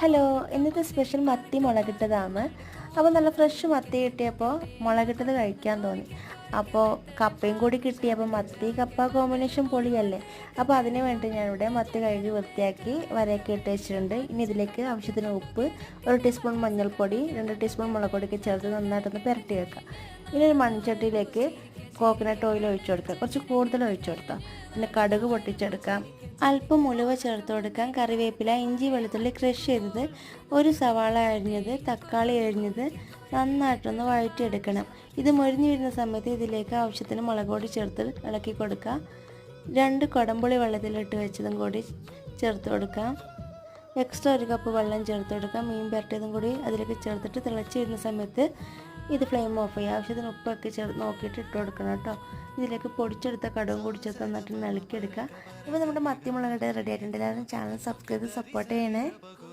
Hello, ഇന്നത്തെ special മത്തി മുളകിട്ടതാണ്. അപ്പോൾ നല്ല ഫ്രഷ് മത്തി കിട്ടിയപ്പോൾ മുളകിട്ടത് കഴിക്കാൻ തോന്നി. അപ്പോൾ കപ്പയും കൂടി കിട്ടിയപ്പോൾ മത്തി കപ്പ കോമ്പിനേഷൻ പൊളിയല്ലേ. അപ്പോൾ അതിന് വേണ്ടി ഞാനിവിടെ മത്തി കഴുകി വൃത്തിയാക്കി വരയൊക്കെ ഇട്ട് വെച്ചിട്ടുണ്ട്. ഇനി ഇതിലേക്ക് ആവശ്യത്തിന് ഉപ്പ്, 1 ടീസ്പൂൺ മഞ്ഞൾപ്പൊടി, 2 ടീസ്പൂൺ മുളക് പൊടിയൊക്കെ ചേർത്ത് നന്നായിട്ടൊന്ന് പുരട്ടി വെക്കാം. ഇനി ഒരു മൺചട്ടിയിലേക്ക് കോക്കനട്ട് ഓയിൽ ഒഴിച്ചു കൊടുക്കുക, കുറച്ച് കൂടുതൽ ഒഴിച്ചു കൊടുക്കുക. പിന്നെ കടുക് പൊട്ടിച്ചെടുക്കാം, അല്പം ഉലുവ ചേർത്ത് കൊടുക്കാം, കറിവേപ്പില, ഇഞ്ചി വെളുത്തുള്ളി ക്രഷ് ചെയ്തത്, ഒരു സവാള അരിഞ്ഞത്, തക്കാളി അരിഞ്ഞത് നന്നായിട്ടൊന്ന് വഴറ്റിയെടുക്കണം. ഇത് മൊരിഞ്ഞു വരുന്ന സമയത്ത് ഇതിലേക്ക് ആവശ്യത്തിന് മുളക് പൊടി ചേർത്ത് ഇളക്കി കൊടുക്കുക. 2 കുടംപുളി വെള്ളത്തിലിട്ട് വെച്ചതും കൂടി ചേർത്ത് കൊടുക്കാം. എക്സ്ട്രാ 1 കപ്പ് വെള്ളം ചേർത്ത് കൊടുക്കാം. മീൻ പുരട്ടിയതും കൂടി അതിലേക്ക് ചേർത്തിട്ട് തിളച്ച് വരുന്ന സമയത്ത് ഇത് ഫ്ലെയിം ഓഫ് ചെയ്യുക. ആവശ്യത്തിന് ഉപ്പൊക്കെ നോക്കിയിട്ട് ഇട്ട് കൊടുക്കണം കേട്ടോ. ഇതിലേക്ക് പൊടിച്ചെടുത്ത കടുകും കൂടി ചേർത്ത് നന്നായിട്ട് ഇളക്കിയെടുക്കുക. ഇപ്പോൾ നമ്മുടെ മത്തി മുളക് റെഡി ആയിട്ടുണ്ട്. എല്ലാവരും ചാനൽ സബ്സ്ക്രൈബ് ചെയ്ത് സപ്പോർട്ട് ചെയ്യണേ.